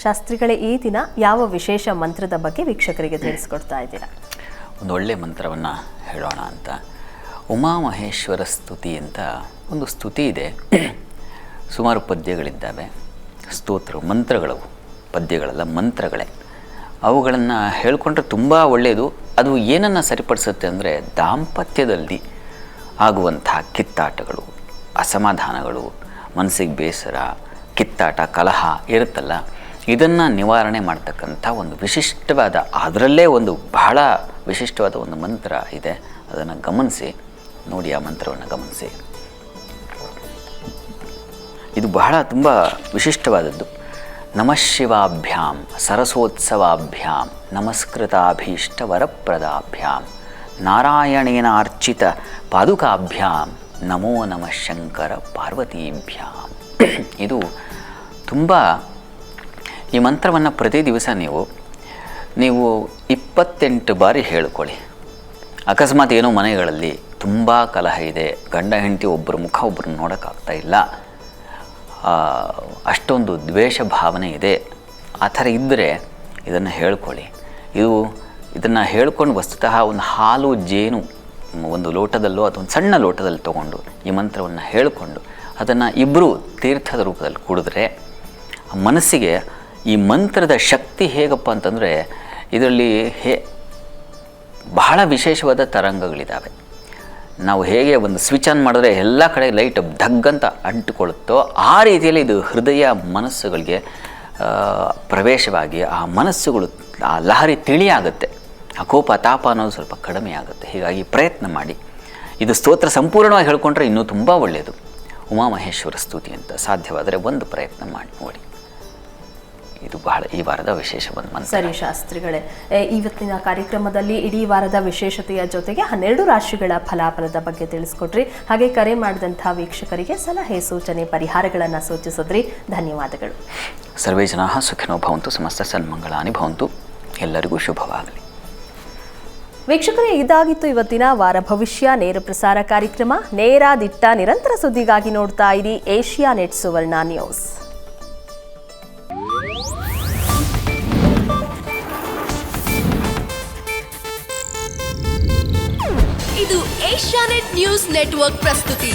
ಶಾಸ್ತ್ರಿಗಳೇ, ಈ ದಿನ ಯಾವ ವಿಶೇಷ ಮಂತ್ರದ ಬಗ್ಗೆ ವೀಕ್ಷಕರಿಗೆ ತಿಳಿಸ್ಕೊಡ್ತಾ ಇದ್ದೀರಾ? ಒಂದು ಒಳ್ಳೆಯ ಮಂತ್ರವನ್ನು ಹೇಳೋಣ ಅಂತ. ಉಮಾಮಹೇಶ್ವರ ಸ್ತುತಿ ಅಂತ ಒಂದು ಸ್ತುತಿ ಇದೆ. ಸುಮಾರು ಪದ್ಯಗಳಿದ್ದಾವೆ. ಸ್ತೋತ್ರ ಮಂತ್ರಗಳು, ಪದ್ಯಗಳೆಲ್ಲ ಮಂತ್ರಗಳೇ. ಅವುಗಳನ್ನು ಹೇಳ್ಕೊಂಡ್ರೆ ತುಂಬ ಒಳ್ಳೆಯದು. ಅದು ಏನನ್ನು ಸರಿಪಡಿಸುತ್ತೆ ಅಂದರೆ ದಾಂಪತ್ಯದಲ್ಲಿ ಆಗುವಂಥ ಕಿತ್ತಾಟಗಳು, ಅಸಮಾಧಾನಗಳು, ಮನಸ್ಸಿಗೆ ಬೇಸರ, ಕಿತ್ತಾಟ, ಕಲಹ ಇರುತ್ತಲ್ಲ, ಇದನ್ನು ನಿವಾರಣೆ ಮಾಡ್ತಕ್ಕಂಥ ಒಂದು ವಿಶಿಷ್ಟವಾದ, ಅದರಲ್ಲೇ ಒಂದು ಬಹಳ ವಿಶಿಷ್ಟವಾದ ಒಂದು ಮಂತ್ರ ಇದೆ. ಅದನ್ನು ಗಮನಿಸಿ ನೋಡಿ, ಆ ಮಂತ್ರವನ್ನು ಗಮನಿಸಿ. ಇದು ಬಹಳ ತುಂಬ ವಿಶಿಷ್ಟವಾದದ್ದು. ನಮಃ ಶಿವಾಭ್ಯಾಂ ಸರಸೋತ್ಸವಾಭ್ಯಾಂ ನಮಸ್ಕೃತಾಭೀಷ್ಟ ವರಪ್ರದಾಭ್ಯಾಂ ನಾರಾಯಣೇನ ಅರ್ಚಿತ ಪಾದುಕಾಭ್ಯಾಂ ನಮೋ ನಮಃ ಶಂಕರ ಪಾರ್ವತೀಭ್ಯಾಂ. ಇದು ತುಂಬ, ಈ ಮಂತ್ರವನ್ನು ಪ್ರತಿ ದಿವಸ ನೀವು 28 ಬಾರಿ ಹೇಳ್ಕೊಳ್ಳಿ. ಅಕಸ್ಮಾತ್ ಏನೋ ಮನೆಗಳಲ್ಲಿ ತುಂಬ ಕಲಹ ಇದೆ, ಗಂಡ ಹೆಂಡತಿ ಒಬ್ಬರ ಮುಖ ಒಬ್ಬರು ನೋಡೋಕ್ಕಾಗ್ತಾ ಇಲ್ಲ, ಅಷ್ಟೊಂದು ದ್ವೇಷ ಭಾವನೆ ಇದೆ, ಆ ಥರ ಇದ್ದರೆ ಇದನ್ನು ಹೇಳ್ಕೊಳ್ಳಿ. ಇದನ್ನು ಹೇಳ್ಕೊಂಡು ವಸ್ತುತಃ ಒಂದು ಹಾಲು ಜೇನು ಒಂದು ಲೋಟದಲ್ಲೋ ಅಥವಾ ಒಂದು ಸಣ್ಣ ಲೋಟದಲ್ಲಿ ತೊಗೊಂಡು ಈ ಮಂತ್ರವನ್ನು ಹೇಳಿಕೊಂಡು ಅದನ್ನು ಇಬ್ಬರು ತೀರ್ಥದ ರೂಪದಲ್ಲಿ ಕುಡಿದ್ರೆ ಮನಸ್ಸಿಗೆ ಈ ಮಂತ್ರದ ಶಕ್ತಿ ಹೇಗಪ್ಪ ಅಂತಂದರೆ, ಇದರಲ್ಲಿ ಬಹಳ ವಿಶೇಷವಾದ ತರಂಗಗಳಿದ್ದಾವೆ. ನಾವು ಹೇಗೆ ಒಂದು ಸ್ವಿಚ್ ಆನ್ ಮಾಡಿದ್ರೆ ಎಲ್ಲ ಕಡೆ ಲೈಟ್ ಧಗ್ಗಂತ ಅಂಟಿಕೊಳ್ಳುತ್ತೋ, ಆ ರೀತಿಯಲ್ಲಿ ಇದು ಹೃದಯ ಮನಸ್ಸುಗಳಿಗೆ ಪ್ರವೇಶವಾಗಿ ಆ ಮನಸ್ಸುಗಳು, ಆ ಲಹರಿ ತಿಳಿಯಾಗುತ್ತೆ, ಆ ಕೋಪ ತಾಪ ಅನ್ನೋದು ಸ್ವಲ್ಪ ಕಡಿಮೆ ಆಗುತ್ತೆ. ಹೀಗಾಗಿ ಪ್ರಯತ್ನ ಮಾಡಿ. ಇದು ಸ್ತೋತ್ರ ಸಂಪೂರ್ಣವಾಗಿ ಹೇಳ್ಕೊಂಡ್ರೆ ಇನ್ನೂ ತುಂಬ ಒಳ್ಳೆಯದು. ಉಮಾಮಹೇಶ್ವರ ಸ್ತುತಿ ಅಂತ ಸಾಧ್ಯವಾದರೆ ಒಂದು ಪ್ರಯತ್ನ ಮಾಡಿ ನೋಡಿ. ಇದು ಬಹಳ ಈ ವಾರದ ವಿಶೇಷ ಒಂದು ಮಂತ್ರ. ಸರಿ ಶಾಸ್ತ್ರಿಗಳೇ, ಇವತ್ತಿನ ಕಾರ್ಯಕ್ರಮದಲ್ಲಿ ಇಡೀ ವಾರದ ವಿಶೇಷತೆಯ ಜೊತೆಗೆ 12 ರಾಶಿಗಳ ಫಲಾಫಲದ ಬಗ್ಗೆ ತಿಳಿಸ್ಕೊಟ್ರಿ. ಹಾಗೆ ಕರೆ ಮಾಡಿದಂಥ ವೀಕ್ಷಕರಿಗೆ ಸಲಹೆ, ಸೂಚನೆ, ಪರಿಹಾರಗಳನ್ನು ಸೂಚಿಸಿದ್ರಿ. ಧನ್ಯವಾದಗಳು. ಸರ್ವೇ ಜನಾಃ ಸುಖಿನೋ ಭವಂತು, ಸಮಸ್ತ ಸನ್ಮಂಗಳಾನಿ ಭವಂತು. ಎಲ್ಲರಿಗೂ ಶುಭವಾಗಲಿ. ವೀಕ್ಷಕರೇ, ಇದಾಗಿತ್ತು ಇವತ್ತಿನ ವಾರ ಭವಿಷ್ಯ ನೇರ ಪ್ರಸಾರ ಕಾರ್ಯಕ್ರಮ. ನೇರ, ದಿಟ್ಟ, ನಿರಂತರ ಸುದ್ದಿಗಾಗಿ ನೋಡ್ತಾ ಇರಿ ಏಷ್ಯಾನೆಟ್ ಸುವರ್ಣ ನ್ಯೂಸ್. ಇದು ಏಷ್ಯಾನೆಟ್ ನ್ಯೂಸ್ ನೆಟ್ವರ್ಕ್ ಪ್ರಸ್ತುತಿ.